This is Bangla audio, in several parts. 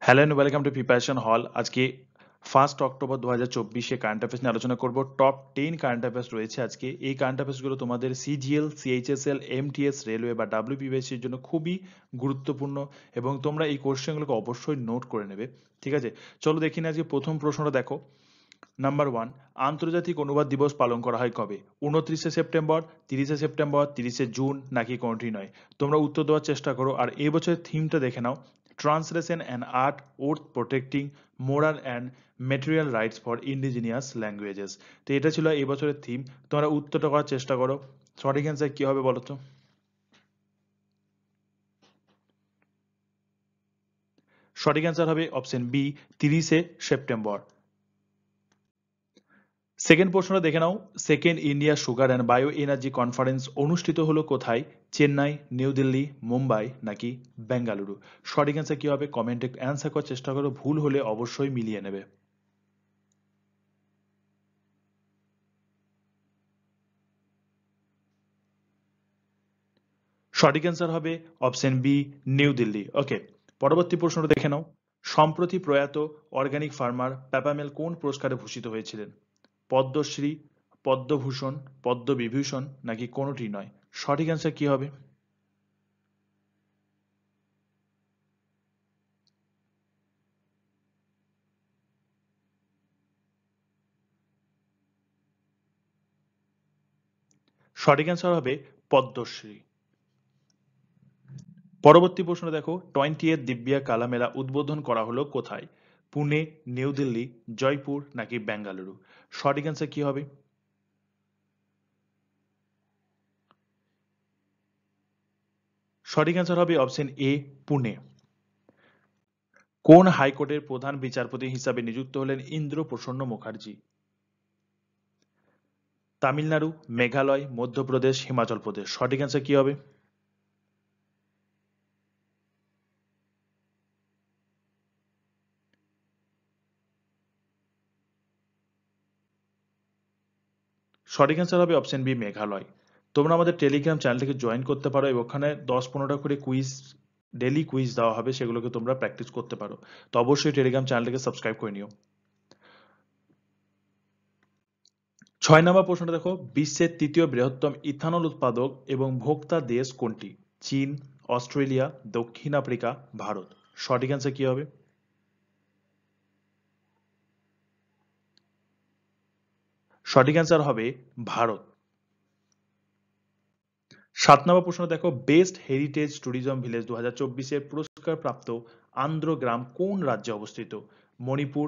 Hello and welcome to Preparation Hall. আজকে 1 অক্টোবর 2024 কারেন্ট অ্যাফেয়ার্স নিয়ে আলোচনা করব। টপ 10 কারেন্ট অ্যাফেয়ার্স রয়েছে আজকে। এই কারেন্ট অ্যাফেয়ার্সগুলো তোমাদের সিজিএল, সিএইচএসএল, এমটিএস, রেলওয়ে বা ডাব্লিউবিপিএসসি এর জন্য খুবই গুরুত্বপূর্ণ এবং তোমরা এই কোশ্চেনগুলোকে অবশ্যই নোট করে নেবে। ঠিক আছে, চলো দেখি না। আজকে প্রথম প্রশ্নটা দেখো। নাম্বার 1, আন্তর্জাতিক অনুবাদ দিবস পালন করা হয় কবে? 29শে সেপ্টেম্বর, 30শে সেপ্টেম্বর, 30শে জুন নাকি কোনোটি নয়? তোমরা উত্তর দেওয়ার চেষ্টা করো। আর এই বছরের থিমটা দেখে নাও, translation and art worth protecting moral and material rights for indigenous languages. তো এটা ছিল এই বছরের থিম। তোমরা উত্তরটা করার চেষ্টা করো। সঠিক অ্যান্সার কি হবে বলো তো? সঠিক অ্যান্সার হবে অপশন বি, 30শে সেপ্টেম্বর। সেকেন্ড প্রশ্নটা দেখে নাও। Second India sugar and bioenergy conference অনুষ্ঠিত হলো কোথায়? চেন্নাই, নিউ দিল্লি, মুম্বাই নাকি বেঙ্গালুরু? সঠিক অ্যান্সার কি হবে? কমেন্টে অ্যান্সার করার চেষ্টা করো, ভুল হলে অবশ্যই মিলিয়ে নেবে। সঠিক অ্যান্সার হবে অপশন বি, নিউ দিল্লি। ওকে, পরবর্তী প্রশ্নটা দেখে নাও। সম্প্রতি প্রয়াত অর্গানিক ফার্মার প্যাপামেল কোন পুরস্কারে ভূষিত হয়েছিলেন? পদ্মশ্রী, পদ্মভূষণ, পদ্মবিভূষণ নাকি কোনোটি নয়? সঠিক অ্যান্সার কি হবে? সঠিক অ্যান্সার হবে পদ্মশ্রী। পরবর্তী প্রশ্ন দেখো। 20th দিব্যা কালা মেলা উদ্বোধন করা হলো কোথায়? পুনে, নিউ দিল্লি, জয়পুর নাকি বেঙ্গালুরু? সঠিক অ্যান্সার কি হবে? সঠিক অ্যান্সার হবে অপশন এ, পুনে। কোন হাইকোর্টের প্রধান বিচারপতি হিসাবে নিযুক্ত হলেন ইন্দ্রপ্রসন্ন মুখার্জি? তামিলনাড়ু, মেঘালয়, মধ্যপ্রদেশ, হিমাচল প্রদেশ? সঠিক অ্যান্সার কি হবে? সঠিক অ্যান্সার হবে অপশন বি, মেঘালয়। তোমরা আমাদের টেলিগ্রাম চ্যানেলটিকে জয়েন করতে পারো এবং ওখানে 10-15টা করে কুইজ, ডেলি কুইজ দেওয়া হবে, সেগুলোকে তোমরা প্র্যাকটিস করতে পারো। তো অবশ্যই টেলিগ্রাম চ্যানেলটিকে সাবস্ক্রাইব করে নিও। 6 নম্বর প্রশ্নটা দেখো। বিশ্বের তৃতীয় বৃহত্তম ইথানল উৎপাদক এবং ভোক্তা দেশ কোনটি? চীন, অস্ট্রেলিয়া, দক্ষিণ আফ্রিকা, ভারত? সঠিক অ্যান্সার কি হবে? সঠিক অ্যান্সার হবে ভারত। 7 নম্বর প্রশ্ন দেখো। বেস্ট হেরিটেজ ট্যুরিজম ভিলেজ 2024-এর পুরস্কার প্রাপ্ত আন্ধ্র গ্রাম কোন রাজ্যে অবস্থিত? মণিপুর,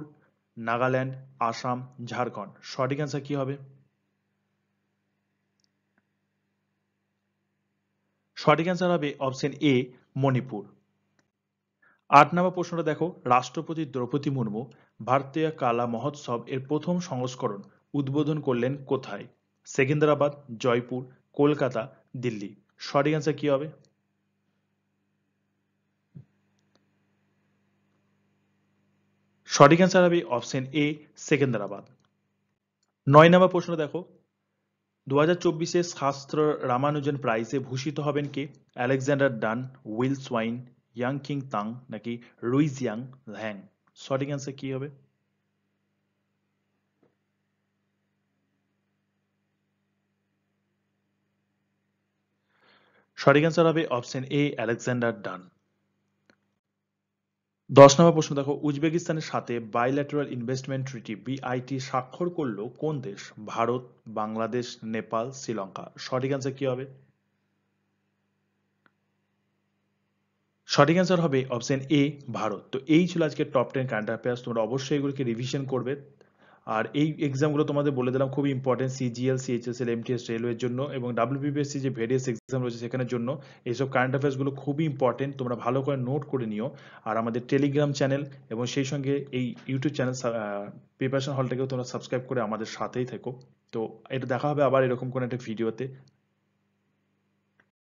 নাগাল্যান্ড, আসাম, ঝাড়খণ্ড? সঠিক অ্যান্সার কি হবে? সঠিক অ্যান্সার হবে অপশন এ, মণিপুর। 8 নম্বর প্রশ্নটা দেখো। রাষ্ট্রপতি দ্রৌপদী মুর্মু ভারতীয় কালা মহোৎসব এর প্রথম সংস্করণ উদ্বোধন করলেন কোথায়? সেকেন্দ্রাবাদ, জয়পুর, কলকাতা, দিল্লি? সঠিক অ্যান্সার কি হবে? সঠিক অ্যান্সার হবে অপশন এ, সেকেন্দ্রাবাদ। 9 নম্বর প্রশ্ন দেখো। 2024-এ শাস্ত্র রামানুজন প্রাইজে ভূষিত হবেন কে? Alexander Dunn, Will Sawin, Yunqing Tang নাকি রুইজিয়াং হ্যাং? সঠিক অ্যান্সার কি হবে? সঠিক অ্যান্সার হবে অপশন এ, আলেকজান্ডার ডান। 10 নম্বর প্রশ্ন দেখো। উজবেকিস্তানের সাথে বাইল্যাটারাল ইনভেস্টমেন্ট ট্রিটি বিআইটি স্বাক্ষর করলো কোন দেশ? ভারত, বাংলাদেশ, নেপাল, শ্রীলঙ্কা? সঠিক অ্যান্সার কি হবে? সঠিক অ্যান্সার হবে অপশন এ, ভারত। তো এই ছিল আজকে টপ 10 কারেন্ট অ্যাফেয়ার্স। তোমরা অবশ্যই এগুলোকে রিভিশন করবে। আর এই এক্সামগুলো তোমাদের বলে দিলাম খুবই ইম্পর্টেন্ট, সিজিএল, সিএইচএসএল, এমটিএস, রেলওয়ের জন্য এবং ডাব্লিউবিপিএসসি যে ভেরিয়াস এক্সাম রয়েছে সেখানের জন্য এইসব কারেন্ট অ্যাফেয়ার্সগুলো খুবই ইম্পর্টেন্ট। তোমরা ভালো করে নোট করে নিও। আর আমাদের টেলিগ্রাম চ্যানেল এবং সেই সঙ্গে এই ইউটিউব চ্যানেল প্রিপারেশন হলটাকেও তোমরা সাবস্ক্রাইব করে আমাদের সাথেই থেকো। তো এটা দেখা হবে আবার এরকম কোনো একটা ভিডিওতে।